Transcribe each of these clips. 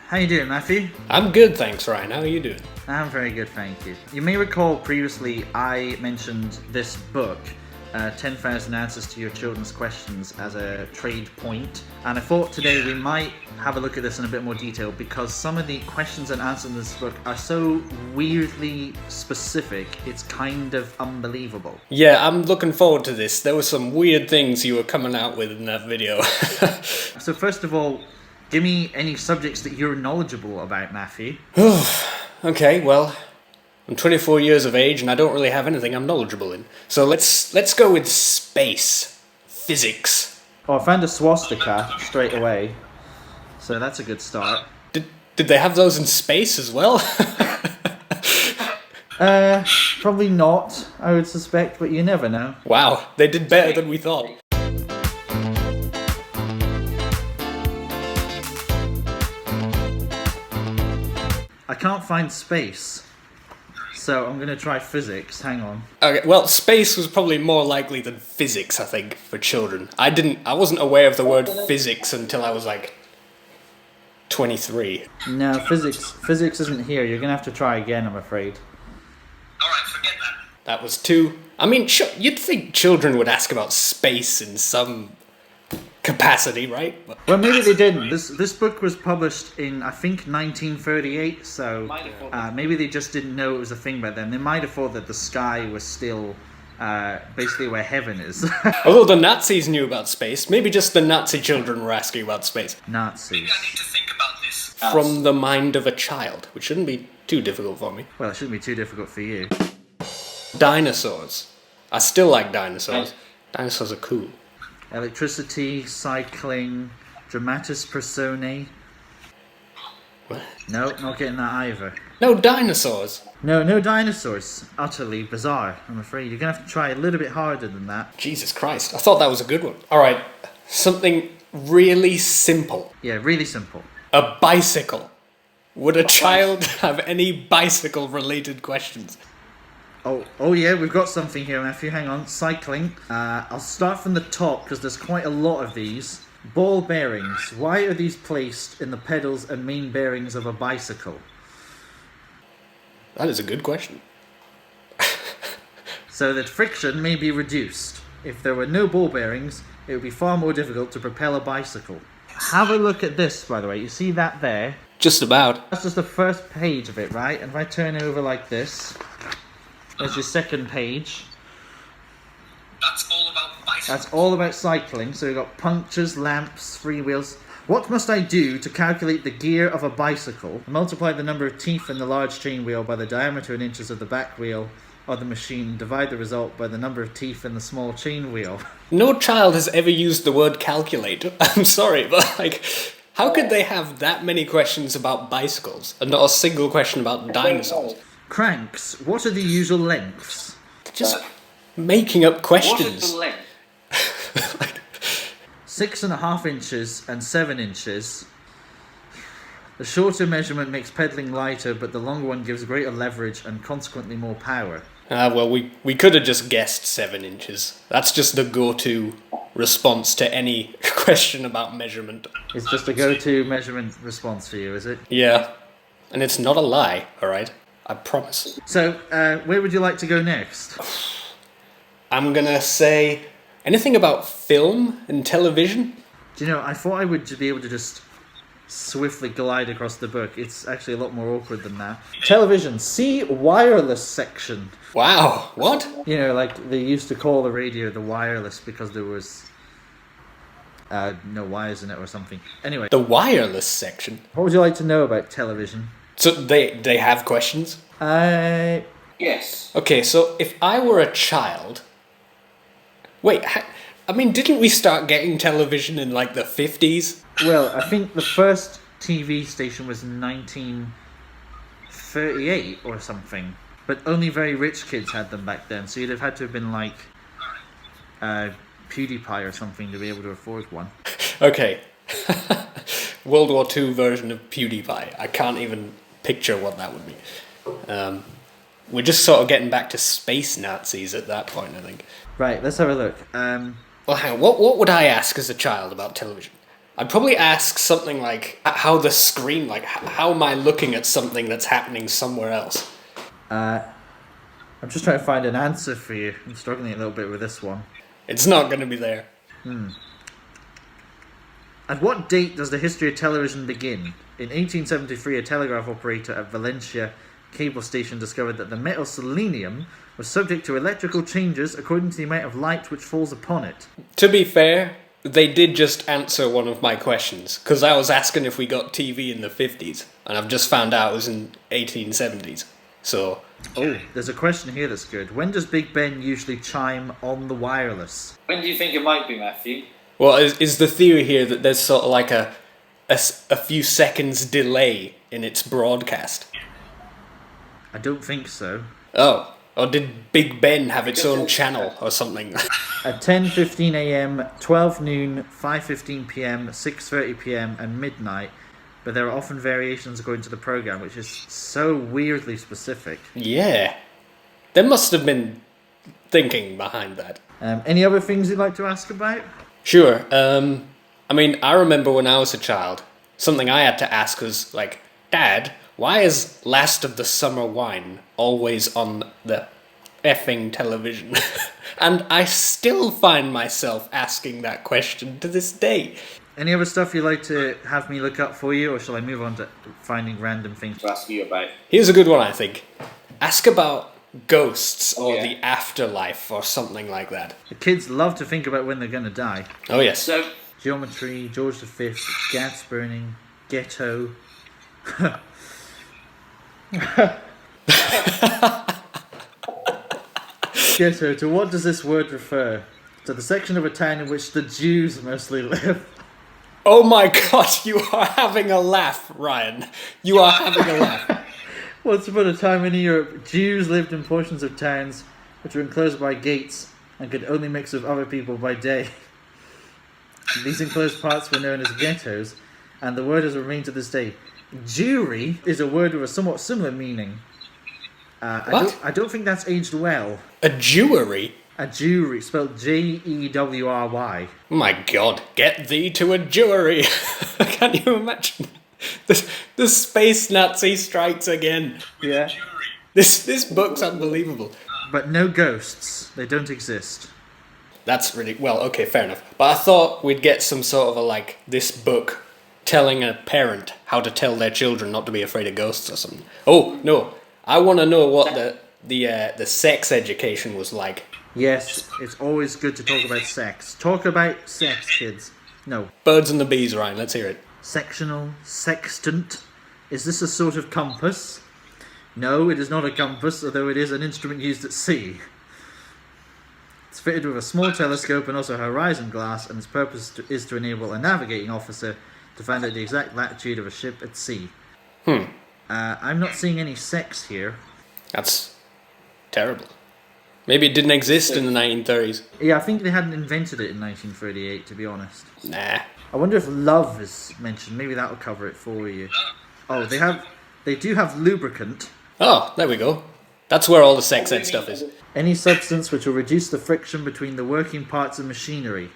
How you doing, Matthew? I'm good, thanks, Ryan. How are you doing? I'm very good, thank you. You may recall previously I mentioned this book, 10,000 Answers to Your Children's Questions, as a trade point. And I thought today we might have a look at this in a bit more detail because some of the questions and answers in this book are so weirdly specific, it's kind of unbelievable. Yeah, I'm looking forward to this. There were some weird things you were coming out with in that video. So first of all, give me any subjects that you're knowledgeable about, Matthew. Okay, well, I'm 24 years of age and I don't really have anything I'm knowledgeable in. So let's go with space. Physics. Oh, I found a swastika straight away, so that's a good start. Did they have those in space as well? Probably not, I would suspect, but you never know. Wow, they did better than we thought. I can't find space, so I'm gonna try physics. Hang on. Okay, well, space was probably more likely than physics, I think, for children. I wasn't aware of the word physics until I was like 23. No, physics isn't here. You're gonna have to try again, I'm afraid. Alright, forget that. That was 2. I mean, you'd think children would ask about space in some capacity, right? Well, maybe they didn't. This book was published in, I think, 1938, so maybe they just didn't know it was a thing back then. They might have thought that the sky was still basically where heaven is. Although the Nazis knew about space, maybe just the Nazi children were asking about space. Nazis. Maybe I need to think about this. From the mind of a child, which shouldn't be too difficult for me. Well, it shouldn't be too difficult for you. Dinosaurs. I still like dinosaurs. Dinosaurs are cool. Electricity, cycling, dramatis personae. What? No, not getting that either. No dinosaurs. No dinosaurs. Utterly bizarre, I'm afraid. You're going to have to try a little bit harder than that. Jesus Christ, I thought that was a good one. Alright, something really simple. Yeah, really simple. A bicycle. Would a child have any bicycle-related questions? Oh yeah, we've got something here, Matthew. Hang on. Cycling. I'll start from the top because there's quite a lot of these. Ball bearings. Why are these placed in the pedals and main bearings of a bicycle? That is a good question. So that friction may be reduced. If there were no ball bearings, it would be far more difficult to propel a bicycle. Have a look at this, by the way. You see that there? Just about. That's just the first page of it, right? And if I turn over like this, there's your second page. That's all about bicycles. That's all about cycling. So we've got punctures, lamps, free wheels. What must I do to calculate the gear of a bicycle? Multiply the number of teeth in the large chain wheel by the diameter in inches of the back wheel of the machine. Divide the result by the number of teeth in the small chain wheel. No child has ever used the word calculate. I'm sorry, but like, how could they have that many questions about bicycles and not a single question about dinosaurs? Cranks. What are the usual lengths? Just making up questions. 6.5 inches and 7 inches. The shorter measurement makes pedaling lighter, but the longer one gives greater leverage and consequently more power. Well, we could have just guessed 7 inches. That's just the go-to response to any question about measurement. It's just a go-to measurement response for you, is it? Yeah, and it's not a lie, alright? I promise. So, where would you like to go next? I'm gonna say anything about film and television. Do you know, I thought I would be able to just swiftly glide across the book. It's actually a lot more awkward than that. Television. See wireless section. Wow, what? You know, like they used to call the radio the wireless because there was no wires in it or something. Anyway, The wireless section. what would you like to know about television? So they have questions? Yes. Okay, so if I were a child... Wait, I mean, didn't we start getting television in like the 50s? Well, I think the first TV station was 1938 or something. But only very rich kids had them back then, so you'd have had to have been like PewDiePie or something to be able to afford one. Okay. World War II version of PewDiePie. I can't even picture what that would be. We're just sort of getting back to space Nazis at that point, I think. Right, let's have a look. Well, hang on. What would I ask as a child about television? I'd probably ask something like how the screen, like how am I looking at something that's happening somewhere else? I'm just trying to find an answer for you. I'm struggling a little bit with this one. It's not going to be there. At what date does the history of television begin? In 1873, a telegraph operator at Valencia cable station discovered that the metal selenium was subject to electrical changes according to the amount of light which falls upon it. To be fair, they did just answer one of my questions, because I was asking if we got TV in the 50s, and I've just found out it was in 1870s. So... Oh, there's a question here that's good. When does Big Ben usually chime on the wireless? When do you think it might be, Matthew? Well, is the theory here that there's sort of like a few seconds delay in its broadcast? I don't think so. Oh, or did Big Ben have its own channel or something? At 10:15 a.m., 12 noon, 5:15 p.m., 6:30 p.m. and midnight, but there are often variations according to the program, which is so weirdly specific. Yeah. There must have been thinking behind that. Any other things you'd like to ask about? Sure. I mean, I remember when I was a child, something I had to ask was like, Dad, why is Last of the Summer Wine always on the effing television? And I still find myself asking that question to this day. Any other stuff you'd like to have me look up for you, or shall I move on to finding random things? To ask you about. Here's a good one, I think. Ask about ghosts or yeah. the afterlife or something like that. The kids love to think about when they're going to die. Oh, yes. So, Geometry, George V, gas burning, Ghetto. Ghetto, to what does this word refer? To the section of a town in which the Jews mostly live. Oh my god, you are having a laugh, Ryan. You are having a laugh. Once upon a time in Europe, Jews lived in portions of towns which were enclosed by gates and could only mix with other people by day. These enclosed parts were known as ghettos, and the word has remained to this day. Jewry is a word with a somewhat similar meaning. What? I don't think that's aged well. A Jewery? A Jewry, spelled Jewry. Oh my god, get thee to a Jewery. Can you imagine? The space Nazi strikes again. Yeah. This book's unbelievable. But no ghosts. They don't exist. That's really... Well, okay, fair enough. But I thought we'd get some sort of a, like, this book telling a parent how to tell their children not to be afraid of ghosts or something. Oh, no. I want to know what the sex education was like. Yes, it's always good to talk about sex. Talk about sex, kids. No. Birds and the bees, Ryan. Let's hear it. Sectional, sextant. Is this a sort of compass? No, it is not a compass, although it is an instrument used at sea. It's fitted with a small telescope and also a horizon glass, and its purpose is to enable a navigating officer to find out the exact latitude of a ship at sea. I'm not seeing any sex here. That's terrible. Maybe it didn't exist in the 1930s. Yeah, I think they hadn't invented it in 1938, to be honest. Nah. I wonder if love is mentioned. Maybe that'll cover it for you. Oh, they do have lubricant. Oh, there we go. That's where all the sex ed stuff is. Any substance which will reduce the friction between the working parts of machinery.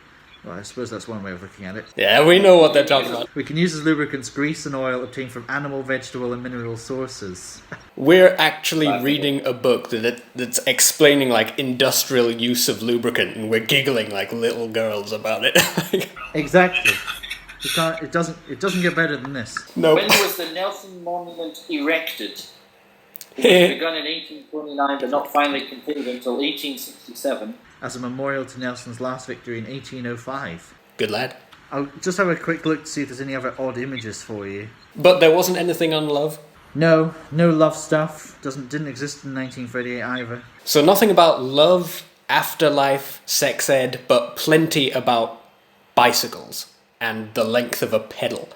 Well, I suppose that's one way of looking at it. Yeah, we know what they're talking about. We can use as lubricants grease and oil obtained from animal, vegetable and mineral sources. We're actually reading a book that's explaining like industrial use of lubricant, and we're giggling like little girls about it. Exactly. It doesn't get better than this. No. when was the Nelson Monument erected? It was begun in 1829, but not finally completed until 1867. As a memorial to Nelson's last victory in 1805. Good lad. I'll just have a quick look to see if there's any other odd images for you. But there wasn't anything on love? No love stuff. Didn't exist in 1938 either. So nothing about love, afterlife, sex ed, but plenty about bicycles and the length of a pedal.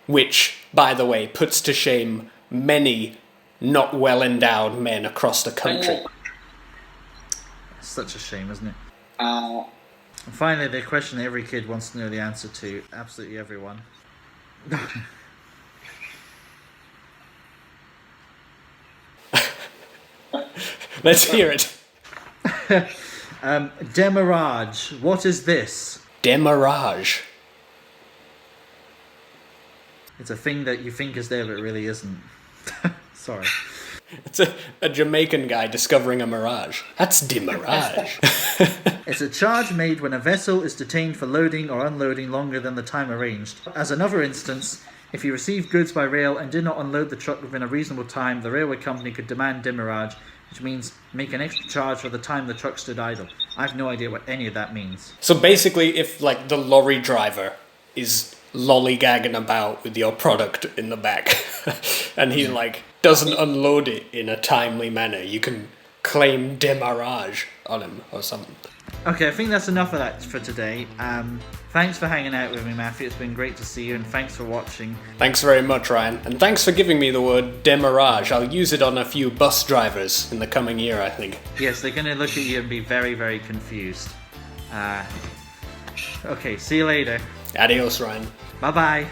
Which, by the way, puts to shame many not well-endowed men across the country. It's such a shame, isn't it? Uh, And finally, the question every kid wants to know the answer to. Absolutely everyone. Let's hear it. Demarrage. What is this? Demarrage. It's a thing that you think is there, but it really isn't. Sorry. It's a Jamaican guy discovering a mirage. That's demirage. It's a charge made when a vessel is detained for loading or unloading longer than the time arranged. As another instance, if you received goods by rail and did not unload the truck within a reasonable time, the railway company could demand demurrage, which means make an extra charge for the time the truck stood idle. I have no idea what any of that means. So basically, if like the lorry driver is lollygagging about with your product in the back and he like doesn't unload it in a timely manner, you can claim demurrage on him or something. Okay, I think that's enough of that for today. Thanks for hanging out with me, Matthew. It's been great to see you, and thanks for watching. Thanks very much, Ryan. And thanks for giving me the word demurrage. I'll use it on a few bus drivers in the coming year, I think. Yes, they're going to look at you and be very, very confused. Okay, see you later. Adios, Ryan. Bye-bye.